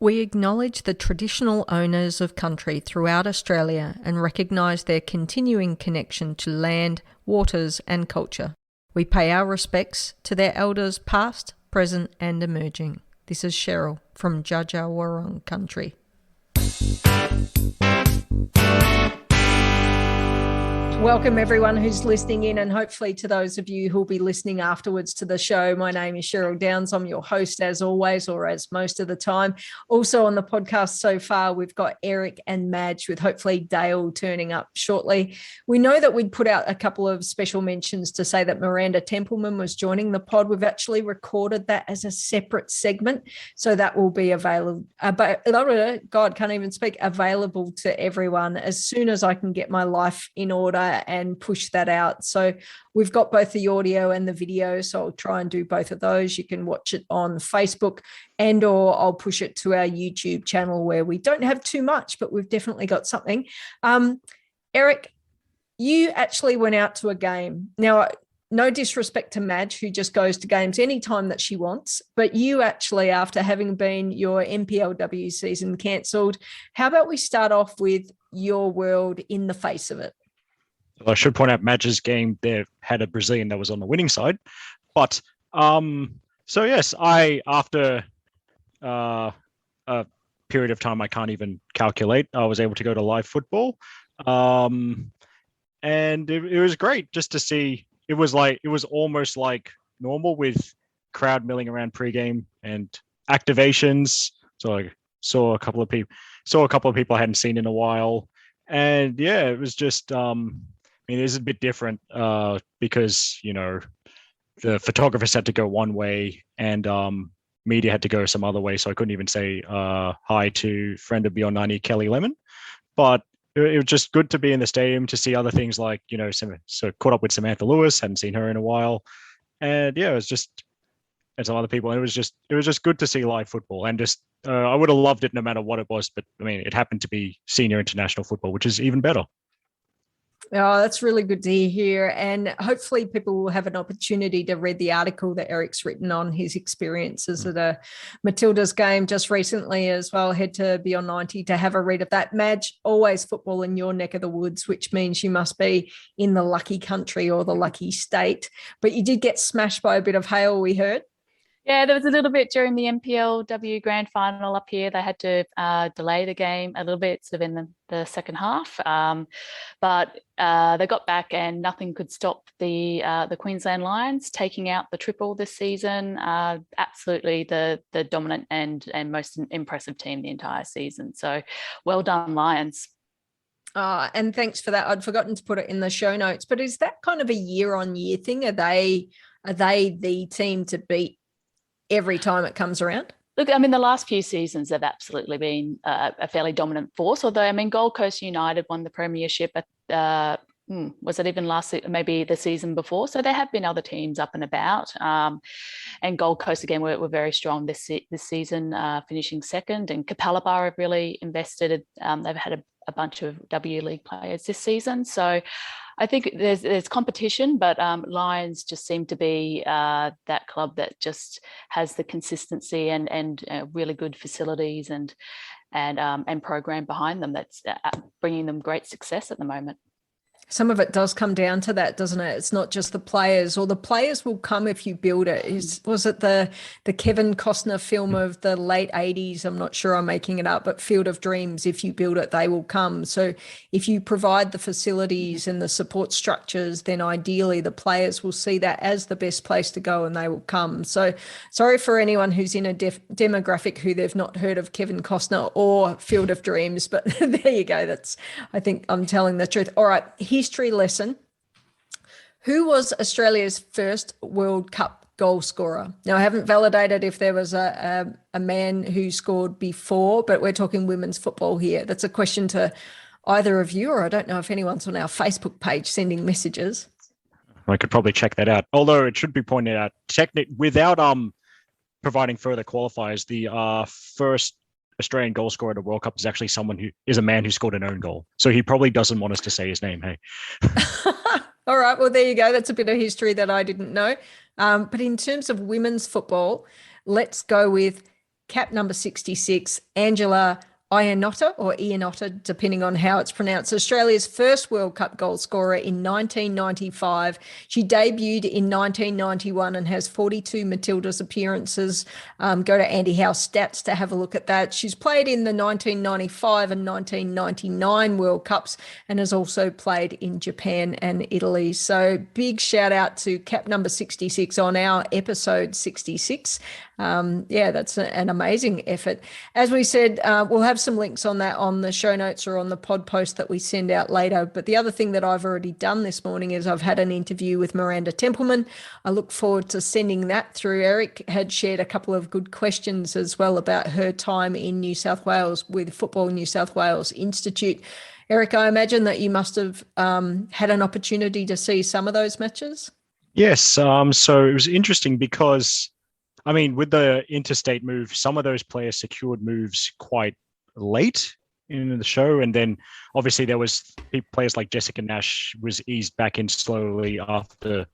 We acknowledge the traditional owners of country throughout Australia and recognise their continuing connection to land, waters and culture. We pay our respects to their elders past, present and emerging. This is Cheryl from Dja country. Welcome everyone who's listening in, and hopefully to those of you who'll be listening afterwards to the show. My name is Cheryl Downs. I'm your host as always, or as most of the time. Also on the podcast so far, we've got Eric and Madge, with hopefully Dale turning up shortly. We know that we'd put out a couple of special mentions to say that Miranda Templeman was joining the pod. We've actually recorded that as a separate segment, so that will be available. God, can't even speak. Available to everyone as soon as I can get my life in order and push that out. So we've got both the audio and the video, so I'll try and do both of those. You can watch it on Facebook, and or I'll push it to our YouTube channel, where we don't have too much, but we've definitely got something. Eric, you actually went out to a game. Now, no disrespect to Madge, who just goes to games anytime that she wants, but you actually, after having been your NPLW season cancelled, how about we start off with your world in the face of it? I should point out Madge's game there had a Brazilian that was on the winning side. But so yes, after a period of time I can't even calculate, I was able to go to live football. And it was great just to see. It was almost like normal, with crowd milling around pregame and activations. So I saw a couple of people I hadn't seen in a while. And yeah, it was just it is a bit different because, you know, the photographers had to go one way and media had to go some other way. So I couldn't even say hi to friend of Beyond 90, Kelly Lemon. But it was just good to be in the stadium to see other things like, you know, so caught up with Samantha Lewis, hadn't seen her in a while. And yeah, it was just, and some other people. And it was just good to see live football. And just, I would have loved it no matter what it was. But I mean, it happened to be senior international football, which is even better. Oh, that's really good to hear. And hopefully people will have an opportunity to read the article that Eric's written on his experiences at a Matildas game just recently as well. Head to Beyond 90 to have a read of that. Madge, always football in your neck of the woods, which means you must be in the lucky country or the lucky state. But you did get smashed by a bit of hail, we heard. Yeah, there was a little bit during the NPLW grand final up here. They had to delay the game a little bit, sort of in the second half. But they got back and nothing could stop the Queensland Lions taking out the triple this season. Absolutely the dominant and most impressive team the entire season. So well done, Lions. And thanks for that. I'd forgotten to put it in the show notes, but is that kind of a year-on-year thing? Are they the team to beat every time it comes around? Look, I mean, the last few seasons have absolutely been a fairly dominant force, although, I mean, Gold Coast United won the premiership at, was it even maybe the season before? So there have been other teams up and about. And Gold Coast, again, were very strong this season, finishing second. And Capalaba have really invested. They've had a bunch of W League players this season. So I think there's competition, but Lions just seem to be that club that just has the consistency and really good facilities and program behind them that's bringing them great success at the moment. Some of it does come down to that, doesn't it? It's not just the players, or the players will come if you build it. Was it the Kevin Costner film of the late 80s? I'm not sure I'm making it up, but Field of Dreams, if you build it, they will come. So if you provide the facilities and the support structures, then ideally the players will see that as the best place to go and they will come. So sorry for anyone who's in a demographic who they've not heard of Kevin Costner or Field of Dreams, but there you go. I think I'm telling the truth. All right. History lesson. Who was Australia's first World Cup goal scorer? Now, I haven't validated if there was a man who scored before, but we're talking women's football here. That's a question to either of you, or I don't know if anyone's on our Facebook page sending messages. I could probably check that out. Although it should be pointed out, without providing further qualifiers, the first Australian goal scorer at a World Cup is actually someone who is a man who scored an own goal. So he probably doesn't want us to say his name. Hey. All right. Well, there you go. That's a bit of history that I didn't know. But in terms of women's football, let's go with cap number 66, Angela Ionotta, or Ionotta, depending on how it's pronounced, Australia's first World Cup goal scorer in 1995. She debuted in 1991 and has 42 Matildas appearances. Go to Andy Howe's stats to have a look at that. She's played in the 1995 and 1999 World Cups and has also played in Japan and Italy. So big shout out to cap number 66 on our episode 66. That's an amazing effort. As we said, we'll have some links on that on the show notes or on the pod post that we send out later. But the other thing that I've already done this morning is I've had an interview with Miranda Templeman. I look forward to sending that through. Eric had shared a couple of good questions as well about her time in New South Wales with Football New South Wales Institute. Eric, I imagine that you must have had an opportunity to see some of those matches. Yes. So it was interesting because, I mean, with the interstate move, some of those players secured moves quite late in the show. And then obviously there was players like Jessica Nash was eased back in slowly after,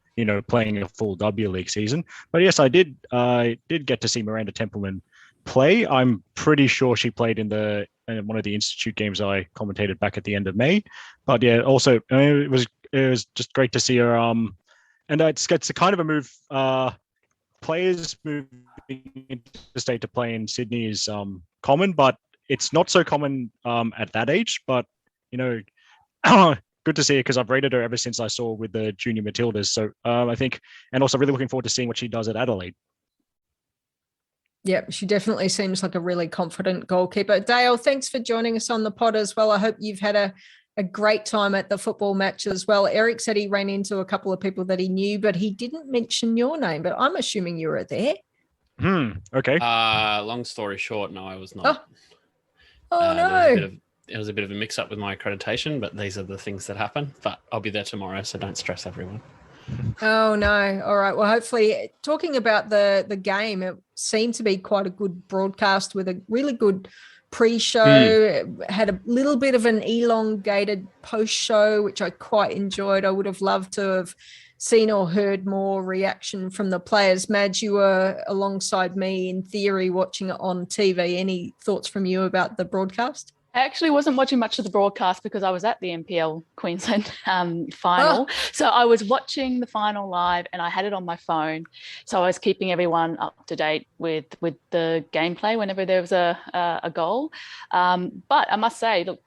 playing a full W League season. But yes, I did get to see Miranda Templeman play. I'm pretty sure she played in one of the Institute games I commentated back at the end of May. But yeah, also it was just great to see her. And it's a kind of a move, players moving into the state to play in Sydney is common, but it's not so common at that age. But good to see her because I've rated her ever since I saw with the junior Matildas. So I think, and also really looking forward to seeing what she does at Adelaide. Yeah, she definitely seems like a really confident goalkeeper. Dale, thanks for joining us on the pod as well. I hope you've had a great time at the football match as well. Eric said he ran into a couple of people that he knew, but he didn't mention your name, but I'm assuming you were there. Okay. Long story short, no, I was not. No. It was a bit of a mix-up with my accreditation, but these are the things that happen. But I'll be there tomorrow, so don't stress everyone. Oh, no. All right. Well, hopefully, talking about the game, it seemed to be quite a good broadcast with a really good pre-show, had a little bit of an elongated post-show, which I quite enjoyed. I would have loved to have seen or heard more reaction from the players. Madge, you were alongside me in theory watching it on TV. Any thoughts from you about the broadcast? I actually wasn't watching much of the broadcast because I was at the NPL Queensland final. So I was watching the final live and I had it on my phone. So I was keeping everyone up to date with the gameplay whenever there was a goal. But I must say, look,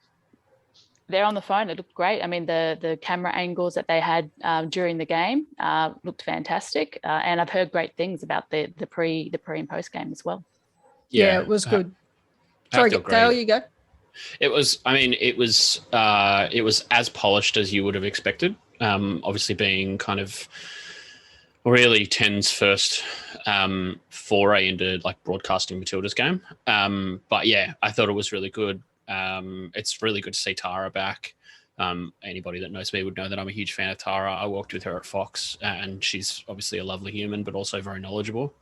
there on the phone, it looked great. I mean, the camera angles that they had during the game looked fantastic. And I've heard great things about the pre and post game as well. Yeah, it was good. Sorry, Dale, you go. It was as polished as you would have expected. Obviously being kind of really Ten's first foray into like broadcasting Matildas game. But yeah, I thought it was really good. It's really good to see Tara back. Anybody that knows me would know that I'm a huge fan of Tara. I worked with her at Fox and she's obviously a lovely human, but also very knowledgeable.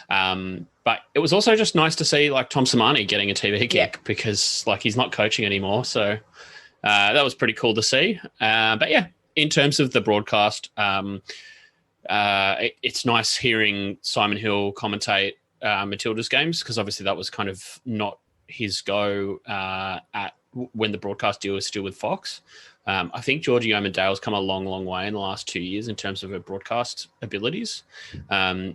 But it was also just nice to see like Tom Samani getting a TV gig because like he's not coaching anymore. So that was pretty cool to see. But yeah, in terms of the broadcast, it's nice hearing Simon Hill commentate Matilda's games because obviously that was kind of not his go at when the broadcast deal was still with Fox. I think Georgie Omandale's come a long, long way in the last 2 years in terms of her broadcast abilities. I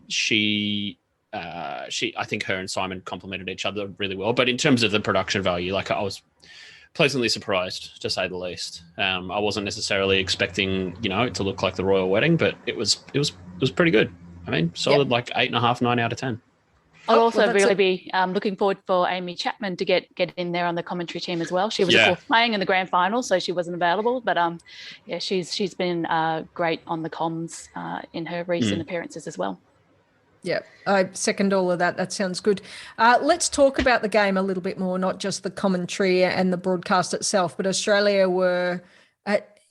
think her and Simon complemented each other really well. But in terms of the production value, like I was pleasantly surprised, to say the least. I wasn't necessarily expecting, it to look like the royal wedding, but it was pretty good. I mean, solid, like 8.5, 9 out of 10. I'll also really be looking forward for Amy Chapman to get in there on the commentary team as well. She was of course playing in the grand final, so she wasn't available. But she's been great on the comms in her recent appearances as well. Yeah, I second all of that. That sounds good. Let's talk about the game a little bit more, not just the commentary and the broadcast itself, but Australia were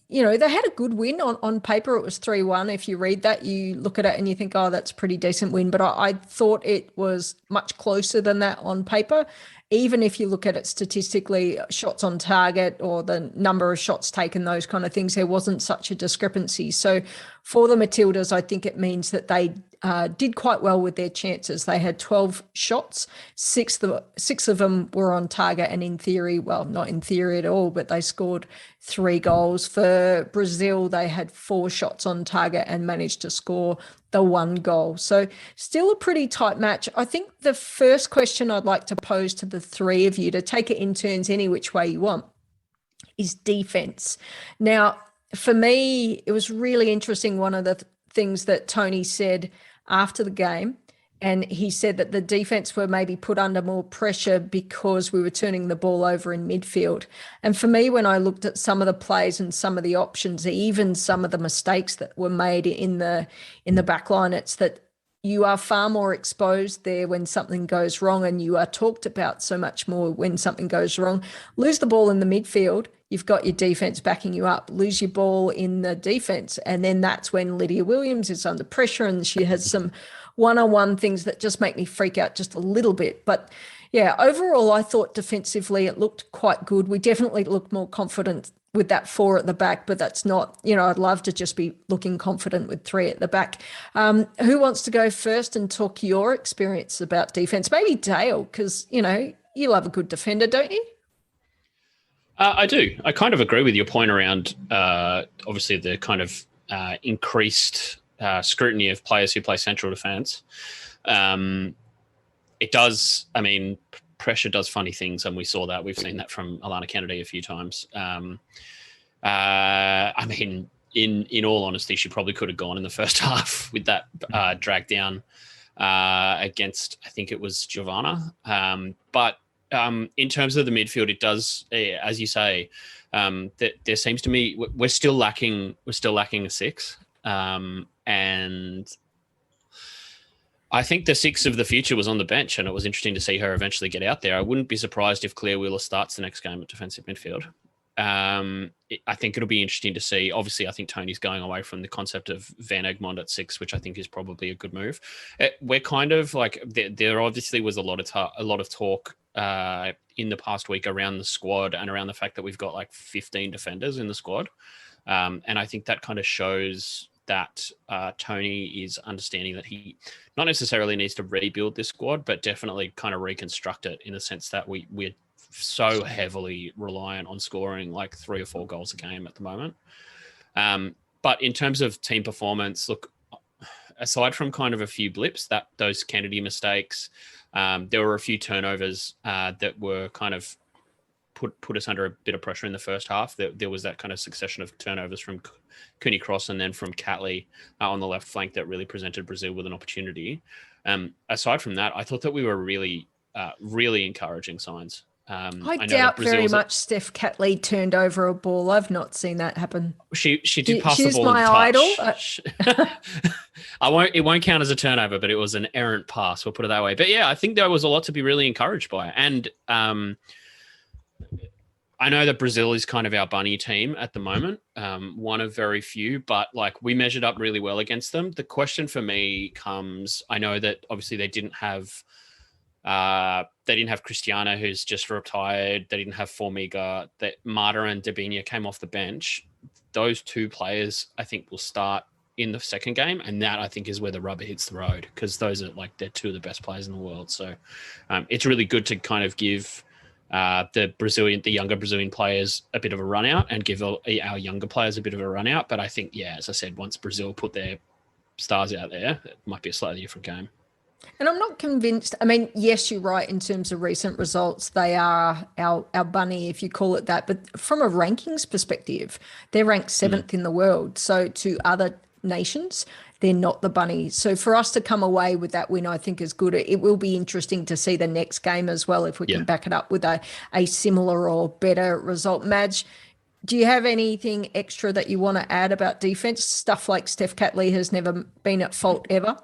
they had a good win on paper. It was 3-1. If you read that, you look at it and you think, oh, that's a pretty decent win. But I thought it was much closer than that on paper. Even if you look at it statistically, shots on target or the number of shots taken, those kind of things, there wasn't such a discrepancy. So for the Matildas, I think it means that they did quite well with their chances. They had 12 shots, six of them were on target, and in theory, well, not in theory at all, but they scored 3 goals. For Brazil, they had 4 shots on target and managed to score the 1 goal. So still a pretty tight match. I think the first question I'd like to pose to the 3 of you, to take it in turns any which way you want, is defense. Now, for me, it was really interesting. One of the things that Tony said after the game, and he said that the defense were maybe put under more pressure because we were turning the ball over in midfield. And for me, when I looked at some of the plays and some of the options, even some of the mistakes that were made in the back line, it's that you are far more exposed there when something goes wrong, and you are talked about so much more when something goes wrong. Lose the ball in the midfield, you've got your defense backing you up. Lose your ball in the defense, and then that's when Lydia Williams is under pressure, and she has some one-on-one things that just make me freak out just a little bit. But yeah, overall, I thought defensively it looked quite good. We definitely looked more confident with that 4 at the back, but that's not, I'd love to just be looking confident with 3 at the back. Who wants to go first and talk your experience about defense? Maybe Dale, because, you love a good defender, don't you? I do. I kind of agree with your point around, obviously, the kind of increased scrutiny of players who play central defence. It does, pressure does funny things, and we saw that. We've seen that from Alana Kennedy a few times. In all honesty, she probably could have gone in the first half with that drag down against, I think it was Giovanna. But in terms of the midfield, it does, as you say, that there seems to me we're still lacking a 6, and I think the 6 of the future was on the bench, and it was interesting to see her eventually get out there. I wouldn't be surprised if Claire Wheeler starts the next game at defensive midfield. I think it'll be interesting to see. Obviously, I think Tony's going away from the concept of Van Egmond at 6, which I think is probably a good move. We're kind of like, there obviously was a lot of talk in the past week around the squad and around the fact that we've got like 15 defenders in the squad. And I think that kind of shows that Tony is understanding that he not necessarily needs to rebuild this squad, but definitely kind of reconstruct it in the sense that we're so heavily reliant on scoring like 3 or 4 goals a game at the moment. But in terms of team performance, look, aside from kind of a few blips, those Kennedy mistakes, there were a few turnovers that were kind of put us under a bit of pressure in the first half. There was that kind of succession of turnovers from Cooney Cross and then from Catley on the left flank that really presented Brazil with an opportunity. Aside from that, I thought that we were really, really encouraging signs. I doubt very much Steph Catley turned over a ball. I've not seen that happen. She did pass the ball. She's my idol. It won't count as a turnover, but it was an errant pass. We'll put it that way. But yeah, I think there was a lot to be really encouraged by. And I know that Brazil is kind of our bunny team at the moment, one of very few, but like we measured up really well against them. The question for me comes, I know that obviously they didn't have Cristiana, who's just retired. They didn't have Formiga. That Marta and Dabinia came off the bench. Those 2 players, I think, will start in the second game, and that I think is where the rubber hits the road, because those are like they're 2 of the best players in the world. So it's really good to kind of give the younger Brazilian players a bit of a run out and give our younger players a bit of a run out. But I think, yeah, as I said, once Brazil put their stars out there, it might be a slightly different game. And I'm not convinced. Yes, you're right in terms of recent results. They are our bunny, if you call it that. But from a rankings perspective, they're ranked 7th in the world. So to other nations, they're not the bunny. So for us to come away with that win, I think is good. It will be interesting to see the next game as well, if we can back it up with a similar or better result. Madge, do you have anything extra that you want to add about defense? Stuff like Steph Catley has never been at fault ever.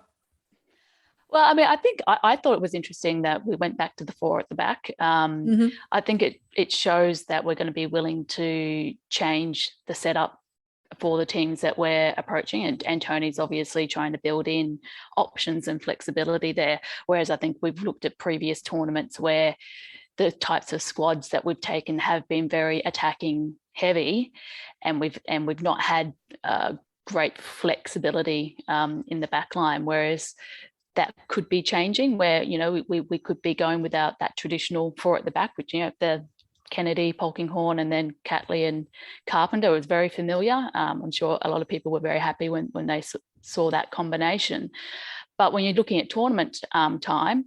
Well, I think I thought it was interesting that we went back to the 4 at the back. I think it shows that we're going to be willing to change the setup for the teams that we're approaching, and Tony's obviously trying to build in options and flexibility there. Whereas I think we've looked at previous tournaments where the types of squads that we've taken have been very attacking heavy, and we've not had great flexibility in the back line, whereas that could be changing where, we could be going without that traditional four at the back, which, the Kennedy, Polkinghorne, and then Catley and Carpenter was very familiar. I'm sure a lot of people were very happy when they saw that combination. But when you're looking at tournament time,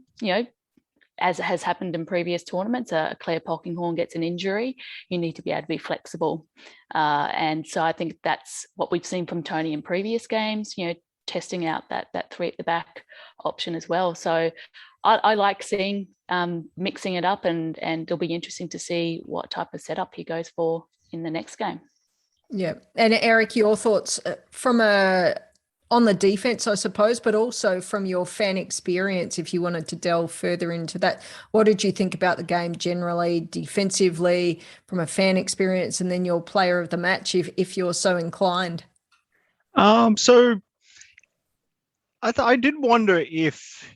as has happened in previous tournaments, Claire Polkinghorne gets an injury, you need to be able to be flexible. And so I think that's what we've seen from Tony in previous games, testing out that three at the back option as well. So I like seeing mixing it up, and it'll be interesting to see what type of setup he goes for in the next game. Yeah. And Eric, your thoughts from on the defense, I suppose, but also from your fan experience, if you wanted to delve further into that, what did you think about the game generally, defensively, from a fan experience, and then your player of the match, if you're so inclined? So I did wonder if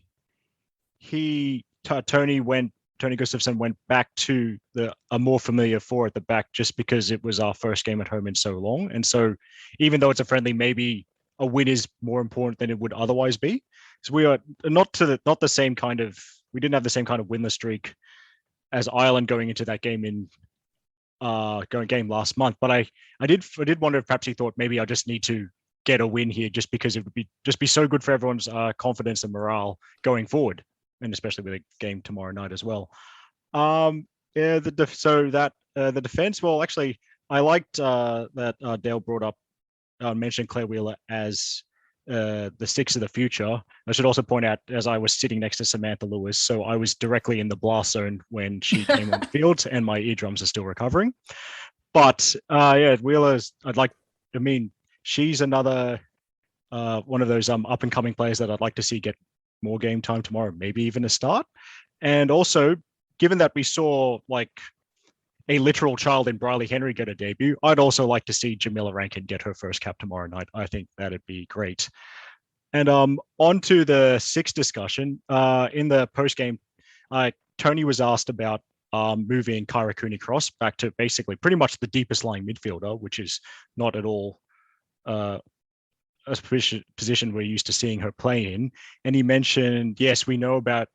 Tony Gustafsson went back to a more familiar four at the back, just because it was our first game at home in so long. And so even though it's a friendly, maybe a win is more important than it would otherwise be. So we are not the same kind of, we didn't have the same kind of winless streak as Ireland going into that game game last month. But I did wonder if perhaps he thought maybe I just need to get a win here, just because it would be so good for everyone's confidence and morale going forward, and especially with a game tomorrow night as well. The defense. Well, actually, I liked that Dale brought up, mentioned Claire Wheeler as the six of the future. I should also point out, as I was sitting next to Samantha Lewis, so I was directly in the blast zone when she came on the field, and my eardrums are still recovering. But Wheeler's. She's another one of those up and coming players that I'd like to see get more game time tomorrow, maybe even a start. And also, given that we saw like a literal child in Briley Henry get a debut, I'd also like to see Jamila Rankin get her first cap tomorrow night. I think that'd be great. And on to the six discussion. In the post game, Tony was asked about moving Kyra Cooney-Cross back to basically pretty much the deepest lying midfielder, which is not at all a position we're used to seeing her play in. And he mentioned, yes, we know about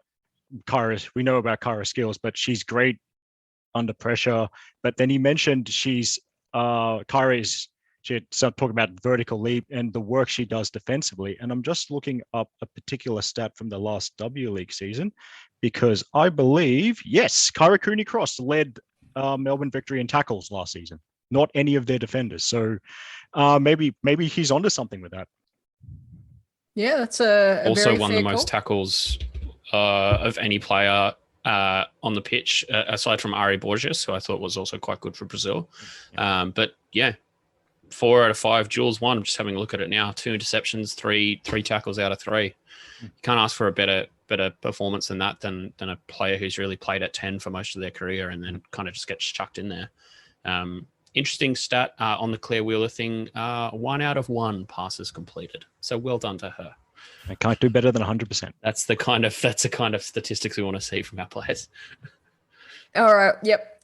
Kyra's skills, but she's great under pressure. But then he mentioned she had talking about vertical leap and the work she does defensively. And I'm just looking up a particular stat from the last W League season, because I believe, yes, Kyra Cooney-Cross led Melbourne Victory in tackles last season, not any of their defenders. So maybe he's onto something with that. Yeah, that's a also very won fair the most call. tackles of any player on the pitch, aside from Ari Borges, who I thought was also quite good for Brazil. But yeah, 4 out of 5 duels won. I'm just having a look at it now. 2 interceptions, three tackles out of 3. You can't ask for a better performance than that, than a player who's really played at 10 for most of their career and then kind of just gets chucked in there. Interesting stat on the Claire Wheeler thing, 1 out of 1 passes completed. So well done to her. I can't do better than 100%. That's the kind of statistics we want to see from our players. All right. Yep.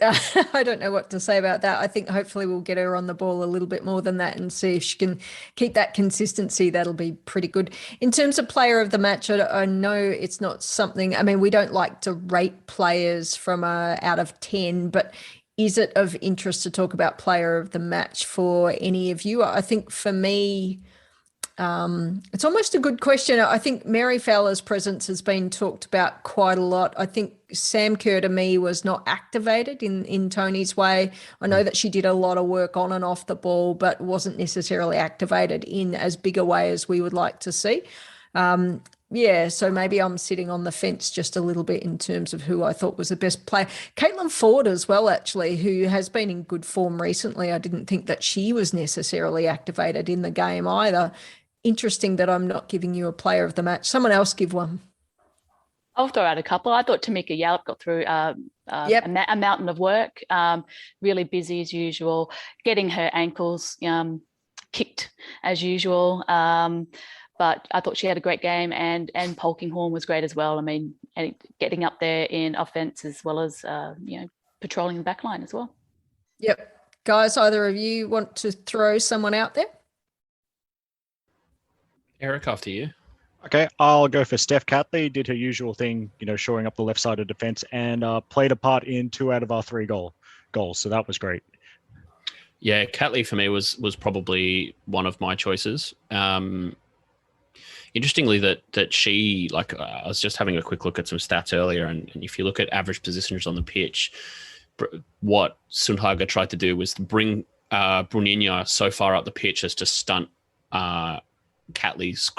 I don't know what to say about that. I think hopefully we'll get her on the ball a little bit more than that and see if she can keep that consistency. That'll be pretty good. In terms of player of the match, I know it's not something, we don't like to rate players from out of 10, but is it of interest to talk about player of the match for any of you? I think for me, it's almost a good question. I think Mary Fowler's presence has been talked about quite a lot. I think Sam Kerr to me was not activated in Tony's way. I know that she did a lot of work on and off the ball, but wasn't necessarily activated in as big a way as we would like to see. So maybe I'm sitting on the fence just a little bit in terms of who I thought was the best player. Caitlin Ford as well, actually, who has been in good form recently. I didn't think that she was necessarily activated in the game either. Interesting that I'm not giving you a player of the match. Someone else give one. I'll throw out a couple. I thought Tamika Yallop got through a mountain of work, really busy as usual, getting her ankles kicked as usual. But I thought she had a great game, and Polkinghorne was great as well. Getting up there in offense as well as patrolling the back line as well. Yep. Guys, either of you want to throw someone out there? Eric, after you. Okay, I'll go for Steph Catley. Did her usual thing, shoring up the left side of defense and played a part in 2 out of our 3 goals. So that was great. Yeah, Catley for me was probably one of my choices. Interestingly, that she, like, I was just having a quick look at some stats earlier, and if you look at average positioners on the pitch, what Sundhage tried to do was bring Bruninho so far up the pitch as to stunt Catley's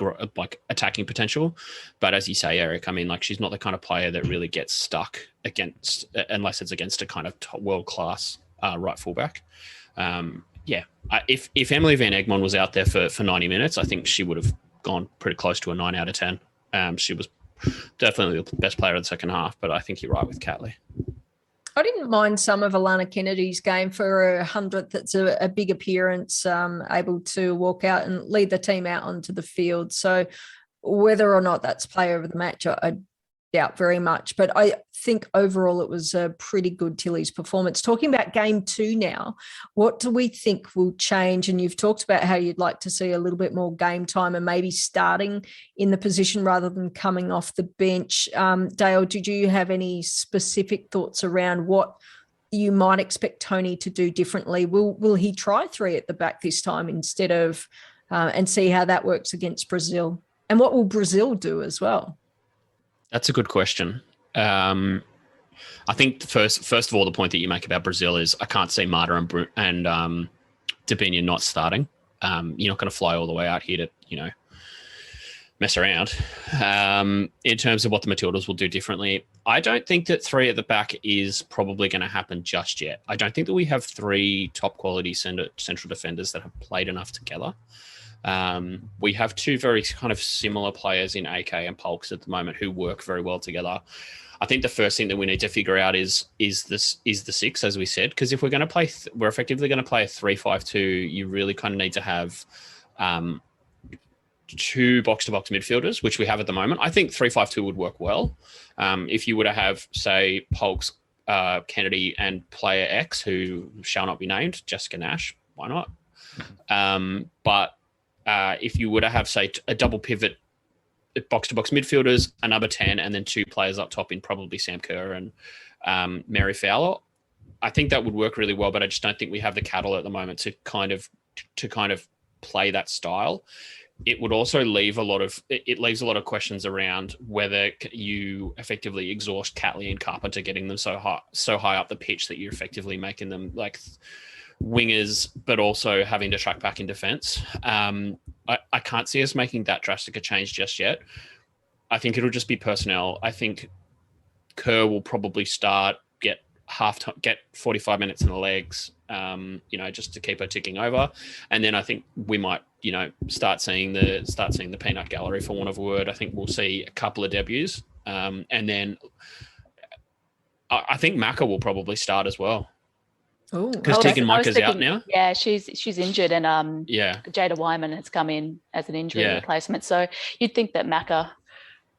attacking potential. But as you say, Eric, I mean, like, she's not the kind of player that really gets stuck against, unless it's against a kind of world class right fullback. If Emily Van Egmond was out there for 90 minutes, I think she would have gone pretty close to a 9 out of 10. She was definitely the best player of the second half, but I think you're right with Catley. I didn't mind some of Alana Kennedy's game for her 100th. It's a big appearance, able to walk out and lead the team out onto the field. So whether or not that's player of the match, I doubt very much. But I think overall it was a pretty good Tilly's performance. Talking about game 2 now, what do we think will change? And you've talked about how you'd like to see a little bit more game time and maybe starting in the position rather than coming off the bench. Dale, did you have any specific thoughts around what you might expect Tony to do differently? Will he try 3 at the back this time instead of and see how that works against Brazil? And what will Brazil do as well? That's a good question. I think first of all, the point that you make about Brazil is I can't see Marta and Debinha not starting. You're not going to fly all the way out here to, mess around. In terms of what the Matildas will do differently, I don't think that 3 at the back is probably going to happen just yet. I don't think that we have 3 top quality central defenders that have played enough together. We have 2 very kind of similar players in AK and Pulks at the moment who work very well together. I think the first thing that we need to figure out is the 6, as we said, because if we're going to play, we're effectively going to play a 3-5-2. You really kind of need to have 2 box-to-box midfielders, which we have at the moment. I think 3-5-2 would work well. If you were to have, say, Pulks, Kennedy, and player X, who shall not be named, Jessica Nash, why not? But if you were to have, say, a double pivot box-to-box midfielders, a number 10, and then 2 players up top in probably Sam Kerr and Mary Fowler, I think that would work really well, but I just don't think we have the cattle at the moment to kind of play that style. It would also leave a lot of questions around whether you effectively exhaust Catley and Carpenter, getting them so high up the pitch that you're effectively making them like wingers, but also having to track back in defense. I can't see us making that drastic a change just yet. I think it'll just be personnel. I think Kerr will probably start, get 45 minutes in the legs, just to keep her ticking over. And then I think we might, start seeing the peanut gallery, for want of a word. I think we'll see a couple of debuts. And then I think Macca will probably start as well. Because Tegan Micah's out now. Yeah, she's injured, and Jada Wyman has come in as an injury replacement. So you'd think that Macca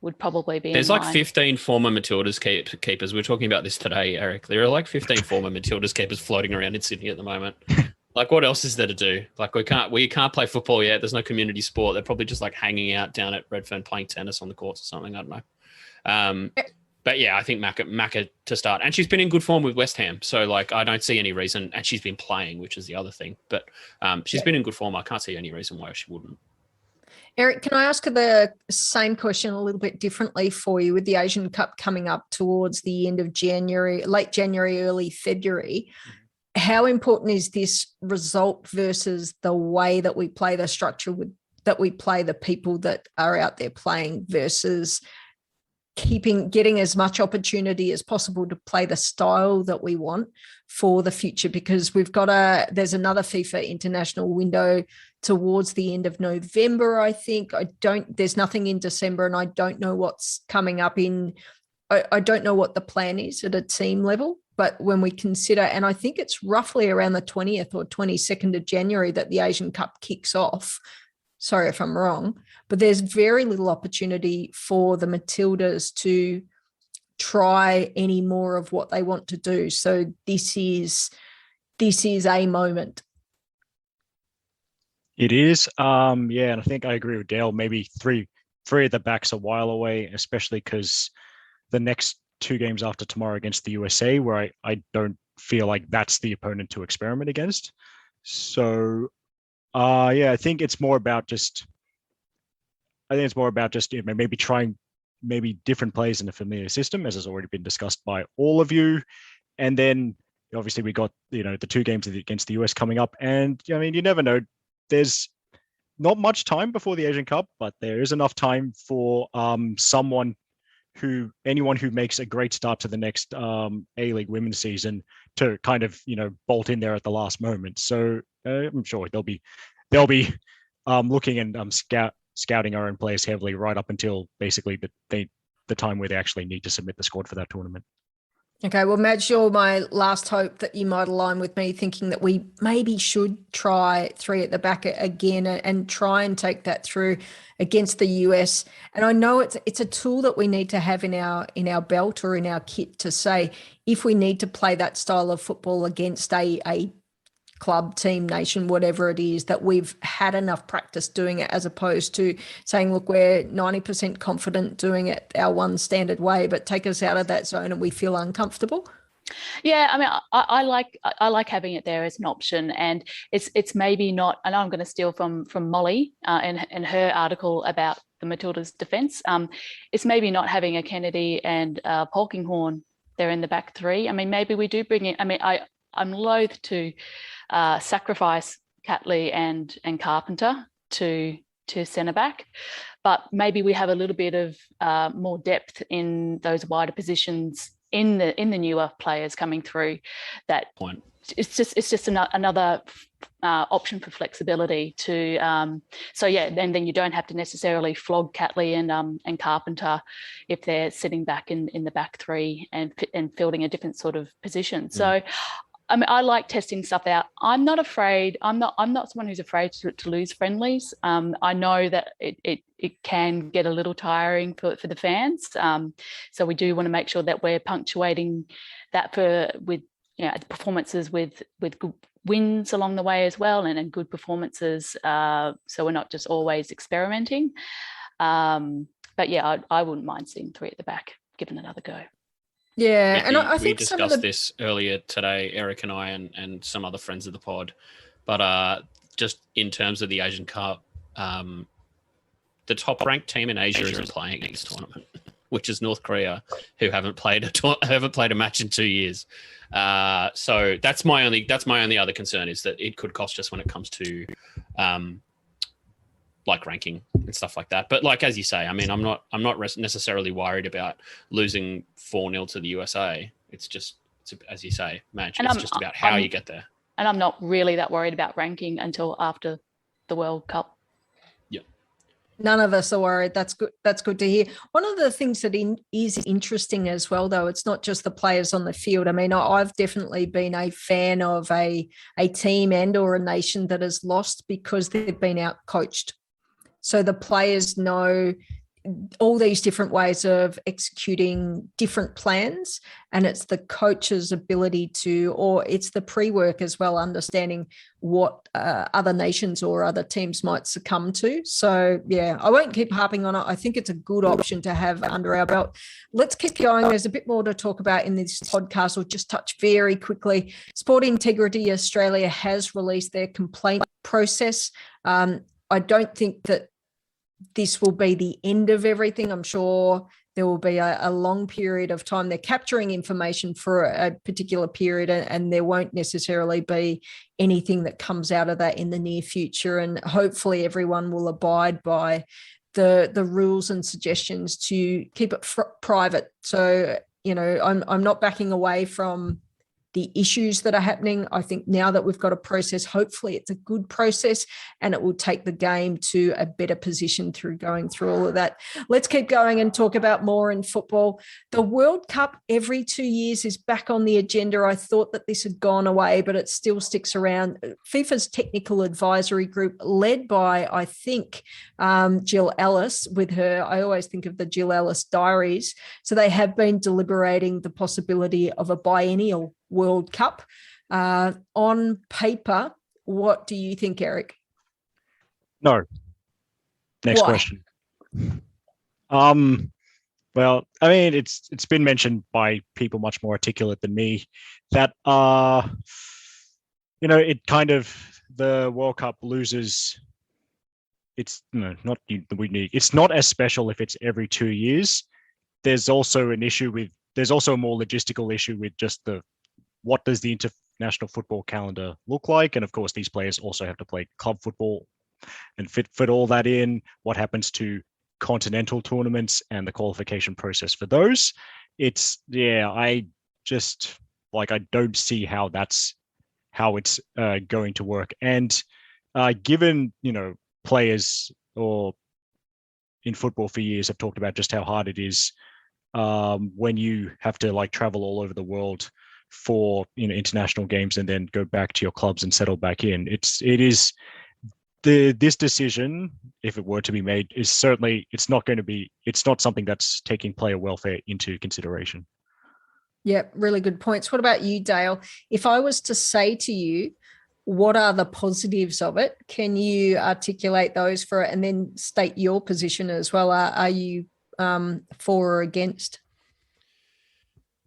would probably be. There's like 15 former Matildas keepers. We were talking about this today, Eric. There are like 15 former Matildas keepers floating around in Sydney at the moment. Like, what else is there to do? Like, we can't play football yet. There's no community sport. They're probably just like hanging out down at Redfern playing tennis on the courts or something. I don't know. But yeah, I think Macca to start. And she's been in good form with West Ham. So, like, I don't see any reason. And she's been playing, which is the other thing. But she's been in good form. I can't see any reason why she wouldn't. Eric, can I ask the same question a little bit differently for you? With the Asian Cup coming up towards the end of January, late January, early February, how important is this result versus the way that we play, the structure that we play, the people that are out there playing, versus getting as much opportunity as possible to play the style that we want for the future? Because there's another FIFA international window towards the end of November, I think. There's nothing in December, and I don't know what's coming up I don't know what the plan is at a team level. But when we consider, and I think it's roughly around the 20th or 22nd of January that the Asian Cup kicks off. Sorry if I'm wrong, but there's very little opportunity for the Matildas to try any more of what they want to do. So this is a moment. It is. Yeah, and I think I agree with Dale. Maybe three of the backs a while away, especially because the next two games after tomorrow against the USA, where I don't feel like that's the opponent to experiment against. So yeah, I think it's more about just maybe trying maybe different plays in a familiar system, as has already been discussed by all of you. And then obviously we got the two games against the US coming up, and I mean, you never know. There's not much time before the Asian Cup, but there is enough time for anyone who makes a great start to the next A-League women's season to kind of bolt in there at the last moment. So I'm sure they'll be looking and scouting our own players heavily right up until basically the time where they actually need to submit the squad for that tournament. Okay, well, Madge, you're my last hope that you might align with me thinking that we maybe should try three at the back again and try and take that through against the US. And I know it's a tool that we need to have in our belt or in our kit to say if we need to play that style of football against a club, team, nation, whatever it is, that we've had enough practice doing it, as opposed to saying, look, we're 90% confident doing it our one standard way, but take us out of that zone and we feel uncomfortable. Yeah, I mean, I like having it there as an option, and it's maybe not. I know I'm going to steal from Molly in her article about the Matildas' defence. It's maybe not having a Kennedy and Polkinghorne there in the back three. I mean, maybe we do bring in. I mean, I'm loath to sacrifice Catley and Carpenter to centre back, but maybe we have a little bit of more depth in those wider positions in the newer players coming through. That point. It's just another option for flexibility to. So yeah, then you don't have to necessarily flog Catley and Carpenter if they're sitting back in the back three and fielding a different sort of position. So. I mean, I like testing stuff out. I'm not afraid. I'm not someone who's afraid to lose friendlies. I know that it can get a little tiring for the fans. So we do want to make sure that we're punctuating that with performances with good wins along the way as well, and good performances. So we're not just always experimenting. But yeah, I wouldn't mind seeing three at the back, giving it another go. Yeah, and I think we discussed this earlier today, Eric and I, and some other friends of the pod. But just in terms of the Asian Cup, the top-ranked team in Asia isn't playing in this tournament, which is North Korea, who haven't played a match in 2 years. So that's my only other concern, is that it could cost us when it comes to like ranking and stuff like that. But like, as you say, I mean, I'm not necessarily worried about losing 4-0 to the USA. It's as you say, Madge, it's just about how you get there. And I'm not really that worried about ranking until after the World Cup. Yeah. None of us are worried. That's good. That's good to hear. One of the things that is interesting as well, though, it's not just the players on the field. I mean, I've definitely been a fan of a team and or a nation that has lost because they've been out-coached. So the players know all these different ways of executing different plans, and it's the coach's ability or it's the pre-work as well, understanding what other nations or other teams might succumb to. So yeah, I won't keep harping on it. I think it's a good option to have under our belt. Let's keep going. There's a bit more to talk about in this podcast. I'll just touch very quickly. Sport Integrity Australia has released their complaint process. I don't think that this will be the end of everything. I'm sure there will be a long period of time. They're capturing information for a particular period, and there won't necessarily be anything that comes out of that in the near future. And hopefully everyone will abide by the rules and suggestions to keep it private. So, I'm not backing away from the issues that are happening. I think now that we've got a process, hopefully it's a good process and it will take the game to a better position through going through all of that. Let's keep going and talk about more in football. The World Cup every 2 years is back on the agenda. I thought that this had gone away, but it still sticks around. FIFA's technical advisory group, led by, I think, Jill Ellis, with her, I always think of the Jill Ellis diaries. So they have been deliberating the possibility of a biennial World Cup. On paper, what do you think, Eric? No. Next Why? question. Well, I mean, it's been mentioned by people much more articulate than me that it kind of the World Cup loses. It's not unique. It's not as special if it's every 2 years. There's also a more logistical issue with just what does the international football calendar look like, and of course these players also have to play club football and fit all that in. What happens to continental tournaments and the qualification process for those? I don't see how it's going to work. And given players or in football for years have talked about just how hard it is when you have to travel all over the world for international games and then go back to your clubs and settle back in. This decision, if it were to be made, is certainly it's not something that's taking player welfare into consideration. Yeah, really good points. What about you, Dale? If I was to say to you, what are the positives of it? Can you articulate those for it and then state your position as well? Are you for or against?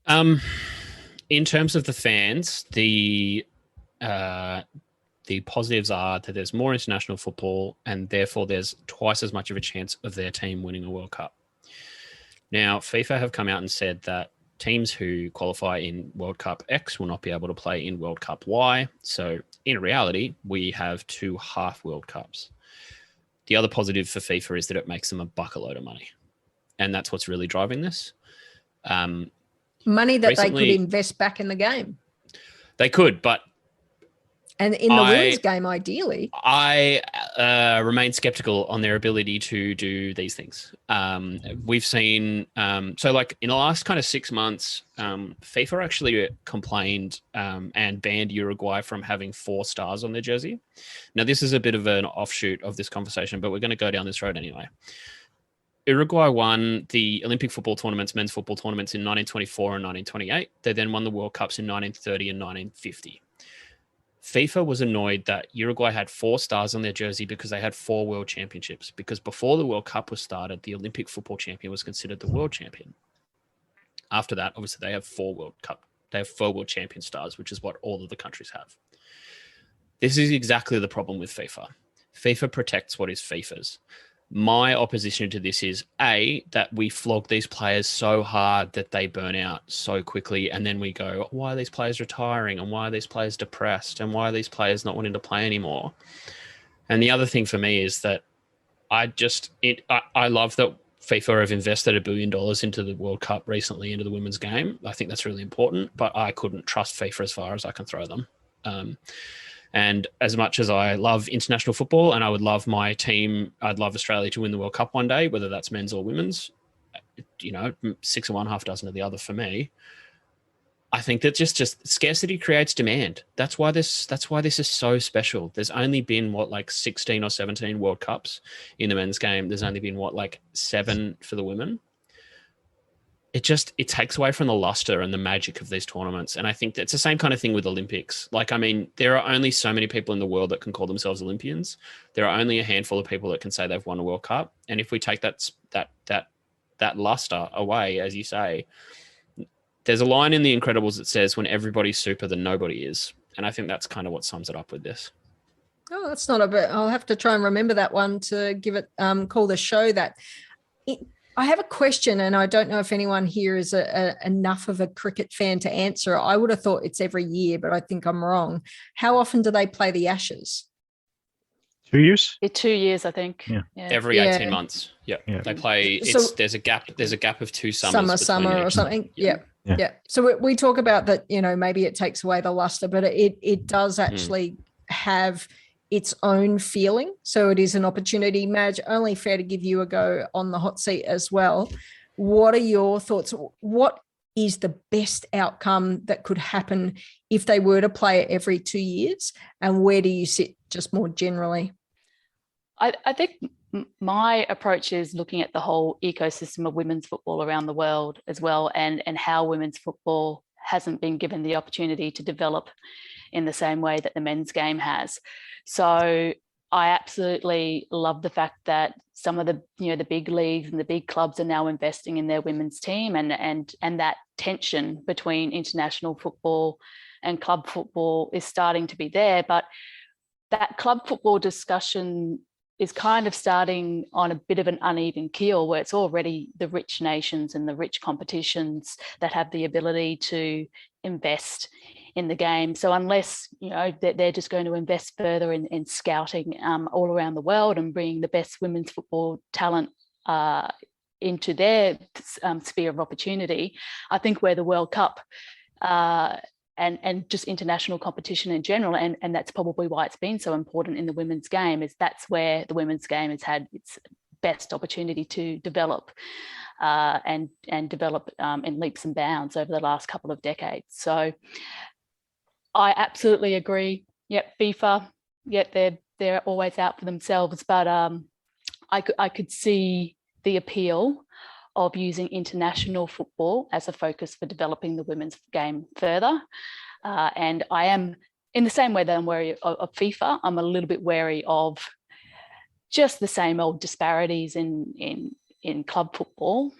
In terms of the fans, the positives are that there's more international football and therefore there's twice as much of a chance of their team winning a World Cup. Now, FIFA have come out and said that teams who qualify in World Cup X will not be able to play in World Cup Y. So in reality, we have 2 half World Cups. The other positive for FIFA is that it makes them a bucket load of money. And that's what's really driving this. Money that they could invest back in the game. They could, but and in the women's game, ideally. I remain skeptical on their ability to do these things. We've seen, in the last kind of 6 months, FIFA actually complained and banned Uruguay from having 4 stars on their jersey. Now, this is a bit of an offshoot of this conversation, but we're going to go down this road anyway. Uruguay won the Olympic football tournaments, men's football tournaments in 1924 and 1928. They then won the World Cups in 1930 and 1950. FIFA was annoyed that Uruguay had 4 stars on their jersey because they had 4 world championships. Because before the World Cup was started, the Olympic football champion was considered the world champion. After that, obviously, they have 4 world champion stars, which is what all of the countries have. This is exactly the problem with FIFA. FIFA protects what is FIFA's. My opposition to this is that we flog these players so hard that they burn out so quickly. And then we go, why are these players retiring? And why are these players depressed? And why are these players not wanting to play anymore? And the other thing for me is that I love that FIFA have invested $1 billion into the World Cup recently, into the women's game. I think that's really important, but I couldn't trust FIFA as far as I can throw them. And as much as I love international football and I would love my team, I'd love Australia to win the World Cup one day, whether that's men's or women's, 6 of one, half dozen of the other for me. I think that just scarcity creates demand. That's why this is so special. There's only been 16 or 17 World Cups in the men's game. There's only been 7 for the women. It takes away from the luster and the magic of these tournaments. And I think that's the same kind of thing with Olympics. There are only so many people in the world that can call themselves Olympians. There are only a handful of people that can say they've won a World Cup. And if we take that luster away, as you say, there's a line in The Incredibles that says, when everybody's super, then nobody is. And I think that's kind of what sums it up with this. Oh, that's not a bit. I'll have to try and remember that one to give it, call the show that. I have a question, and I don't know if anyone here is enough of a cricket fan to answer. I would have thought it's every year, but I think I'm wrong. How often do they play the Ashes? 2 years? 2 years, I think. Yeah. Every 18 months. Yeah. They play. There's a gap of 2 summers. Summer or something. Yeah. So we talk about that. Maybe it takes away the luster, but it does actually have its own feeling. So it is an opportunity. Madge, only fair to give you a go on the hot seat as well. What are your thoughts? What is the best outcome that could happen if they were to play it every 2 years? And where do you sit just more generally? I think my approach is looking at the whole ecosystem of women's football around the world as well, and how women's football hasn't been given the opportunity to develop in the same way that the men's game has. So I absolutely love the fact that some of the big leagues and the big clubs are now investing in their women's team, and that tension between international football and club football is starting to be there. But that club football discussion is kind of starting on a bit of an uneven keel, where it's already the rich nations and the rich competitions that have the ability to invest in the game. So unless they're just going to invest further in scouting all around the world and bringing the best women's football talent into their sphere of opportunity, I think where the World Cup and just international competition in general, and that's probably why it's been so important in the women's game, is that's where the women's game has had its best opportunity to develop and develop in leaps and bounds over the last couple of decades. So I absolutely agree. Yep, FIFA, yep, they're always out for themselves, but I could see the appeal of using international football as a focus for developing the women's game further. And I am, in the same way that I'm wary of FIFA, I'm a little bit wary of just the same old disparities in club football,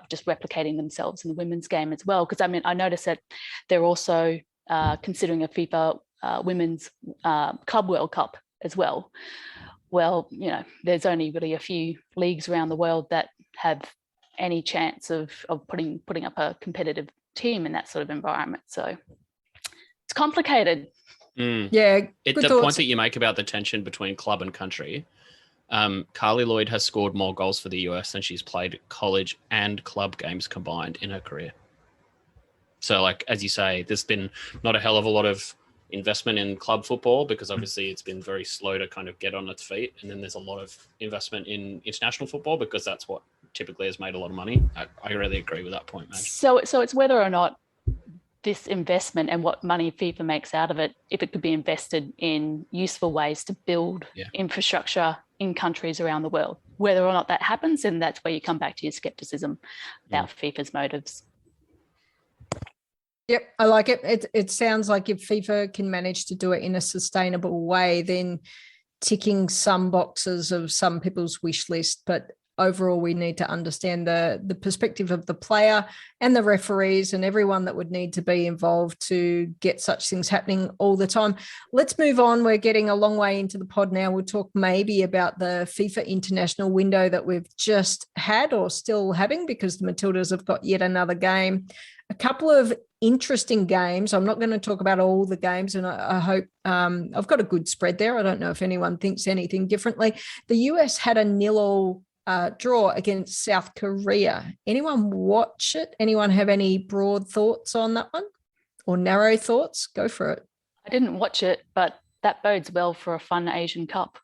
just replicating themselves in the women's game as well. Because I noticed that they're also considering a FIFA Women's Club World Cup as well. Well, there's only really a few leagues around the world that have any chance of putting up a competitive team in that sort of environment. So it's complicated. Yeah. The point that you make about the tension between club and country, Carly Lloyd has scored more goals for the US than she's played college and club games combined in her career. So, like, as you say, there's been not a hell of a lot of investment in club football because obviously it's been very slow to kind of get on its feet. And then there's a lot of investment in international football because that's what typically has made a lot of money. I really agree with that point, man. So it's whether or not this investment and what money FIFA makes out of it, if it could be invested in useful ways to build infrastructure in countries around the world. Whether or not that happens, and that's where you come back to your skepticism about FIFA's motives. Yep, I like it. It sounds like if FIFA can manage to do it in a sustainable way, then ticking some boxes of some people's wish list, but overall we need to understand the perspective of the player and the referees and everyone that would need to be involved to get such things happening all the time. Let's move on. We're getting a long way into the pod now. We'll talk maybe about the FIFA international window that we've just had or still having, because the Matildas have got yet another game. A couple of interesting games. I'm not going to talk about all the games, and I hope I've got a good spread there. I don't know if anyone thinks anything differently. The US had a 0-0 draw against South Korea. Anyone watch it? Anyone have any broad thoughts on that one or narrow thoughts? Go for it. I didn't watch it, but that bodes well for a fun Asian Cup.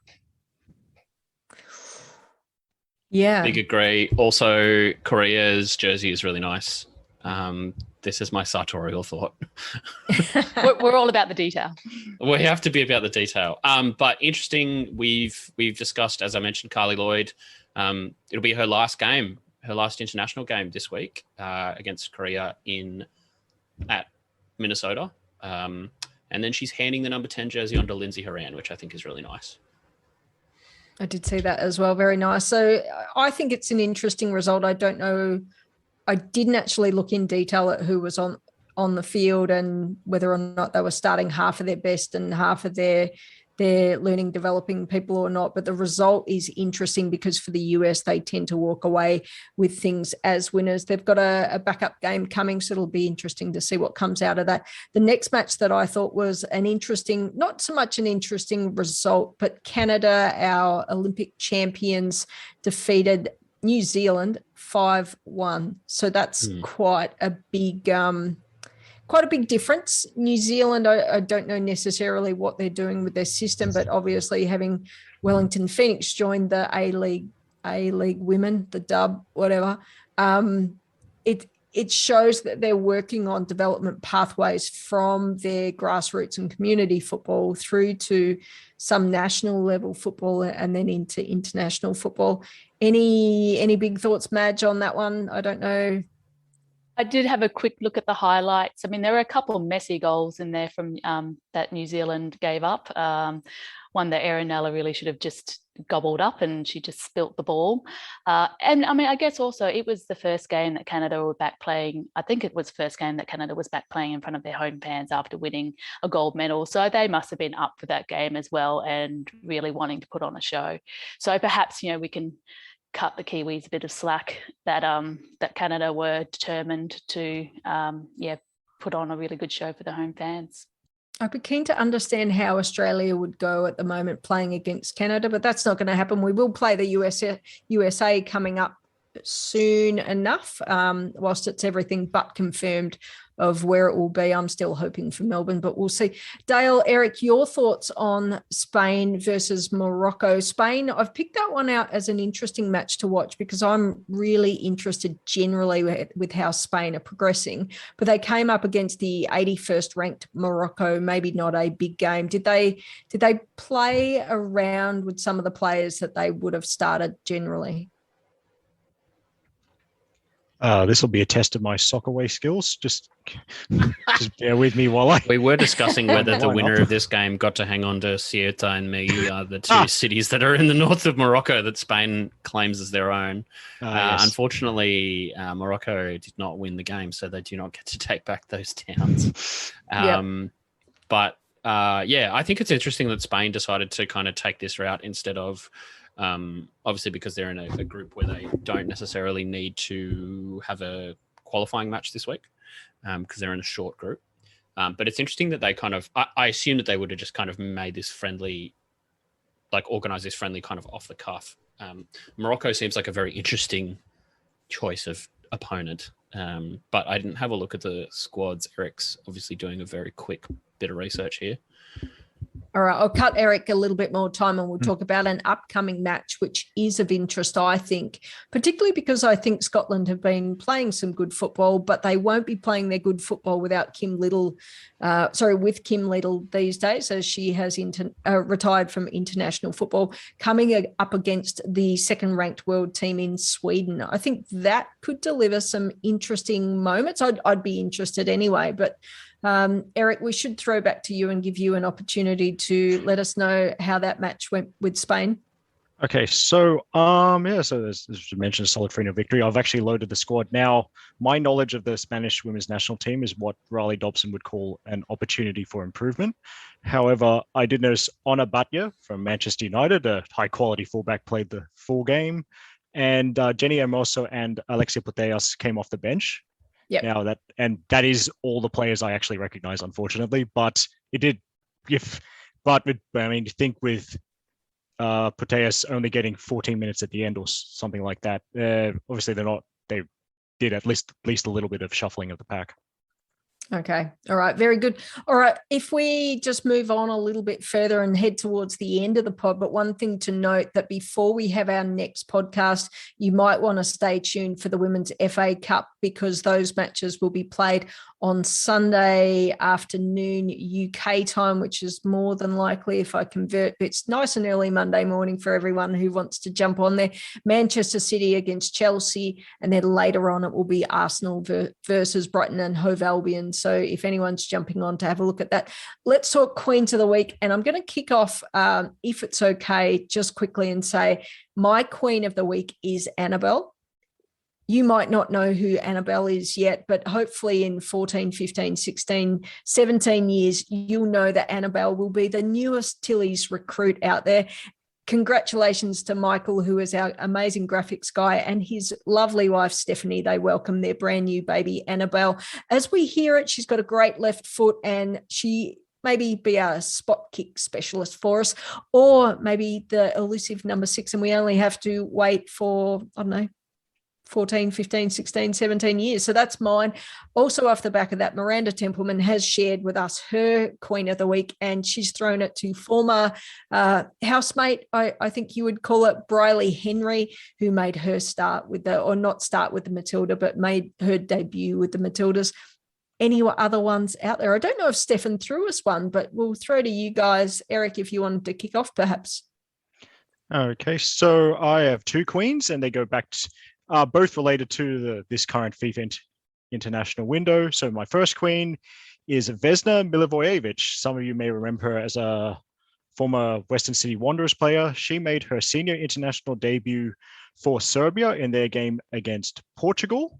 Yeah. Big agree. Also, Korea's jersey is really nice. This is my sartorial thought. We're all about the detail. We have to be about the detail. But interesting, we've discussed, as I mentioned, Carly Lloyd. It'll be her last game, her last international game this week against Korea at Minnesota. And then she's handing the number 10 jersey on to Lindsay Horan, which I think is really nice. I did see that as well. Very nice. So I think it's an interesting result. I don't know. I didn't actually look in detail at who was on the field and whether or not they were starting half of their best and half of their learning, developing people or not. But the result is interesting because for the US, they tend to walk away with things as winners. They've got a backup game coming, so it'll be interesting to see what comes out of that. The next match that I thought was an interesting, not so much an interesting result, but Canada, our Olympic champions, defeated New Zealand 5-1. So that's quite a big difference. New Zealand, I don't know necessarily what they're doing with their system, but obviously having Wellington Phoenix join the A-League women, the dub, whatever, it shows that they're working on development pathways from their grassroots and community football through to some national level football and then into international football. Any big thoughts, Madge, on that one? I don't know. I did have a quick look at the highlights. I mean, there were a couple of messy goals in there from that New Zealand gave up. One that Erinella really should have just gobbled up, and she just spilt the ball. And I mean, I guess also it was the first game that Canada were back playing. I think it was the first game that Canada was back playing in front of their home fans after winning a gold medal. So they must have been up for that game as well and really wanting to put on a show. So perhaps, we can cut the Kiwis a bit of slack that that Canada were determined to put on a really good show for the home fans. I'd be keen to understand how Australia would go at the moment playing against Canada, but that's not going to happen. We will play the USA coming up soon enough, whilst it's everything but confirmed of where it will be. I'm still hoping for Melbourne, but we'll see. Dale, Eric, your thoughts on Spain versus Morocco. Spain, I've picked that one out as an interesting match to watch because I'm really interested generally with how Spain are progressing, but they came up against the 81st ranked Morocco, maybe not a big game. Did they play around with some of the players that they would have started generally? This will be a test of my soccer way skills. Just bear with me while We were discussing whether the winner of this game got to hang on to Ceuta and Melilla, the two cities that are in the north of Morocco that Spain claims as their own. Yes. Unfortunately, Morocco did not win the game, so they do not get to take back those towns. But I think it's interesting that Spain decided to kind of take this route instead of obviously because they're in a group where they don't necessarily need to have a qualifying match this week because they're in a short group. But it's interesting that they kind of, I assume that they would have just kind of made this friendly, like organized this friendly kind of off the cuff. Morocco seems like a very interesting choice of opponent. But I didn't have a look at the squads. Eric's obviously doing a very quick bit of research here. All right, I'll cut Eric a little bit more time and we'll talk about an upcoming match, which is of interest, I think, particularly because I think Scotland have been playing some good football, but they won't be playing their good football without with Kim Little these days, as she has retired from international football, coming up against the second-ranked world team in Sweden. I think that could deliver some interesting moments. I'd be interested anyway, but Eric, we should throw back to you and give you an opportunity to let us know how that match went with Spain. Okay, so as you mentioned, a solid 3-0 victory. I've actually loaded the squad now. My knowledge of the Spanish women's national team is what Riley Dobson would call an opportunity for improvement. However, I did notice Ona Batya from Manchester United, a high-quality fullback, played the full game, and Jenny Hermoso and Alexia Putellas came off the bench. Yep. Now that is all the players I actually recognize, unfortunately. But it did you think with Putellas only getting 14 minutes at the end or something like that. Obviously they did at least a little bit of shuffling of the pack. Okay. All right. Very good. All right. If we just move on a little bit further and head towards the end of the pod, but one thing to note that before we have our next podcast, you might want to stay tuned for the Women's FA Cup because those matches will be played on Sunday afternoon UK time, which is more than likely if I convert. It's nice and early Monday morning for everyone who wants to jump on there. Manchester City against Chelsea, and then later on it will be Arsenal versus Brighton and Hove Albion. So if anyone's jumping on to have a look at that, let's talk Queens of the Week. And I'm going to kick off, if it's okay, just quickly and say my Queen of the Week is Annabelle. You might not know who Annabelle is yet, but hopefully in 14, 15, 16, 17 years, you'll know that Annabelle will be the newest Tilly's recruit out there. Congratulations to Michael, who is our amazing graphics guy, and his lovely wife, Stephanie. They welcome their brand new baby, Annabelle. As we hear it, she's got a great left foot and she maybe be a spot kick specialist for us, or maybe the elusive number 6, and we only have to wait for, 14, 15, 16, 17 years. So that's mine. Also off the back of that, Miranda Templeman has shared with us her Queen of the Week, and she's thrown it to former housemate, I think you would call it, Briley Henry, who made her not start with the Matilda, but made her debut with the Matildas. Any other ones out there? I don't know if Stefan threw us one, but we'll throw to you guys. Eric, if you wanted to kick off, perhaps. Okay, so I have 2 queens, and they go back to both related to this current FIFA international window. So my first queen is Vesna Milivojevic. Some of you may remember her as a former Western City Wanderers player. She made her senior international debut for Serbia in their game against Portugal,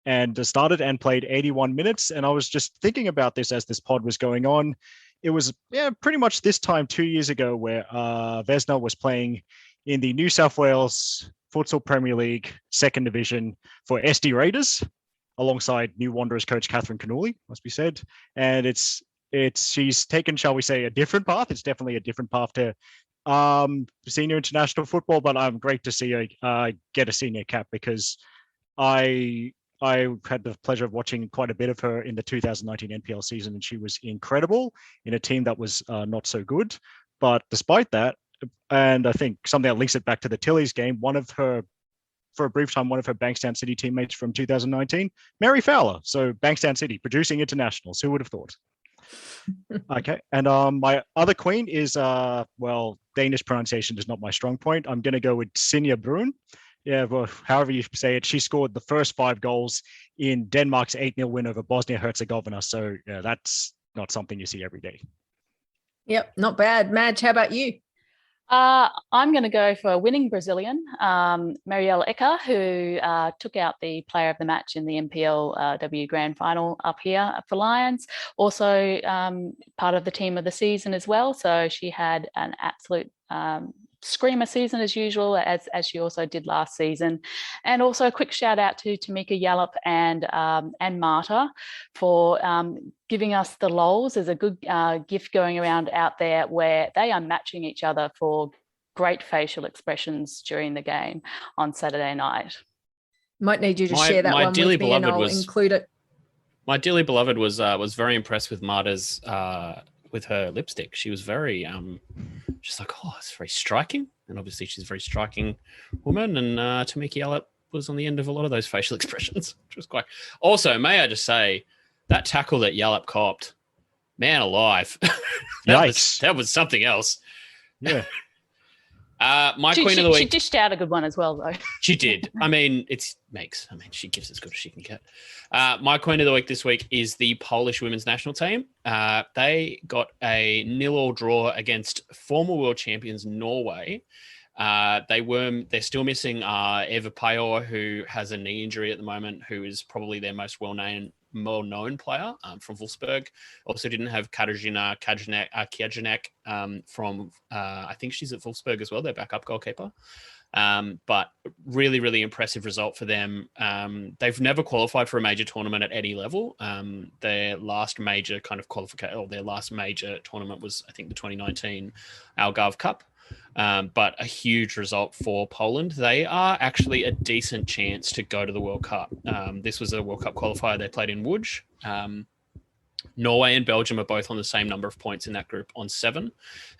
and started and played 81 minutes. And I was just thinking about this as this pod was going on. It was pretty much this time 2 years ago where Vesna was playing in the New South Wales Futsal Premier League second division for SD Raiders, alongside new Wanderers coach Catherine Cannulli, must be said. And she's taken, shall we say, a different path. It's definitely a different path to senior international football, but I'm great to see her get a senior cap, because I had the pleasure of watching quite a bit of her in the 2019 NPL season, and she was incredible in a team that was not so good. But despite that, and I think something that links it back to the Tillies game, for a brief time, one of her Bankstown City teammates from 2019, Mary Fowler. So Bankstown City producing internationals. Who would have thought? Okay. And my other queen is, Danish pronunciation is not my strong point. I'm going to go with Sinja Brun. Yeah, well, however you say it, she scored the first 5 goals in Denmark's 8-0 win over Bosnia-Herzegovina. So yeah, that's not something you see every day. Yep, not bad. Madge, how about you? I'm going to go for a winning Brazilian, Marielle Ecker, who took out the player of the match in the NPLW Grand Final up here for Lions. Also part of the team of the season as well. So she had an absolute screamer season as usual, as she also did last season. And also a quick shout out to Tamika Yallop and Marta for giving us the lols as a good gift going around out there, where they are matching each other for great facial expressions during the game on Saturday night. Might need you to share that one with me, and I'll include it. My dearly beloved was very impressed with Marta's with her lipstick. She was very just like, oh, it's very striking. And obviously she's a very striking woman. And Tamika Yallop was on the end of a lot of those facial expressions, which was quite. Also, may I just say, that tackle that Yallop copped, man alive. that was something else. Yeah. Queen of the week. She dished out a good one as well, though. She did. I mean, she gives as good as she can get. My queen of the week this week is the Polish women's national team. They got a 0-0 draw against former world champions Norway. They're still missing Eva Pajor, who has a knee injury at the moment, who is probably their most well-known player from Wolfsburg. Also didn't have Katarzyna Kiajanek from, I think she's at Wolfsburg as well, their backup goalkeeper. But really, really impressive result for them. They've never qualified for a major tournament at any level. Their last major kind of their last major tournament was, I think, the 2019 Algarve Cup. But a huge result for Poland. They are actually a decent chance to go to the World Cup. This was a World Cup qualifier they played in Łódź. Norway and Belgium are both on the same number of points in that group on 7,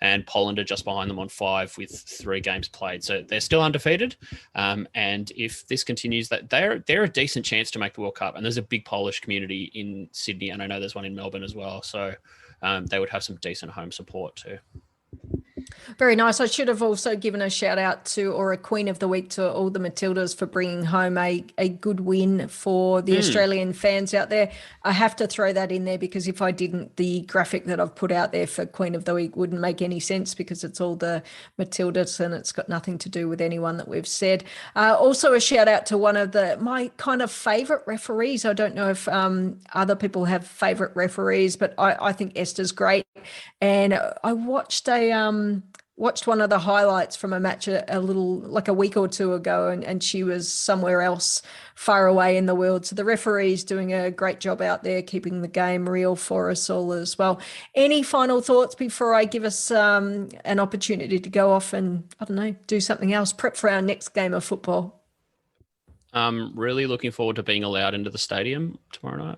and Poland are just behind them on 5 with 3 games played. So they're still undefeated. And if this continues, that they're a decent chance to make the World Cup. And there's a big Polish community in Sydney, and I know there's one in Melbourne as well. So they would have some decent home support too. Very nice. I should have also given a shout out to, or a Queen of the Week, to all the Matildas for bringing home a good win for the Australian fans out there. I have to throw that in there because if I didn't, the graphic that I've put out there for Queen of the Week wouldn't make any sense because it's all the Matildas and it's got nothing to do with anyone that we've said. Also a shout out to one of my kind of favourite referees. I don't know if other people have favourite referees, but I think Esther's great. And I watched one of the highlights from a match a little like a week or two ago, and she was somewhere else far away in the world. So the referee's doing a great job out there keeping the game real for us all as well. Any final thoughts before I give us an opportunity to go off and, I don't know, do something else, prep for our next game of football? I'm really looking forward to being allowed into the stadium tomorrow night.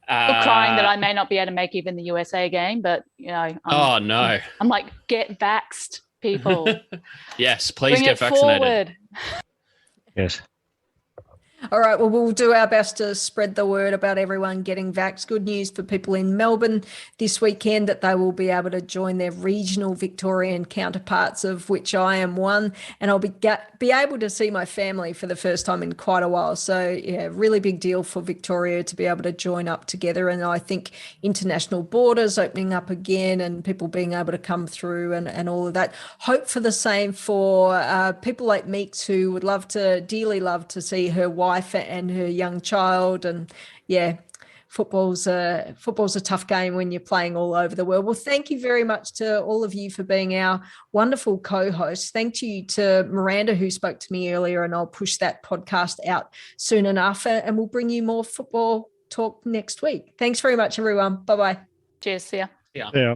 Still crying that I may not be able to make even the USA game, but I'm like, get vaxxed, people. Yes, please get vaccinated. Forward. Yes. All right, well, we'll do our best to spread the word about everyone getting vaxxed. Good news for people in Melbourne this weekend that they will be able to join their regional Victorian counterparts, of which I am one, and I'll be able to see my family for the first time in quite a while. So, yeah, really big deal for Victoria to be able to join up together. And I think international borders opening up again and people being able to come through and all of that. Hope for the same for people like Meeks, who would dearly love to see her wife and her young child. And yeah, football's a tough game when you're playing all over the world. Well, thank you very much to all of you for being our wonderful co-hosts. Thank you to Miranda, who spoke to me earlier, and I'll push that podcast out soon enough, and we'll bring you more football talk next week. Thanks very much, everyone. Bye-bye. Cheers. See ya. Yeah. Yeah.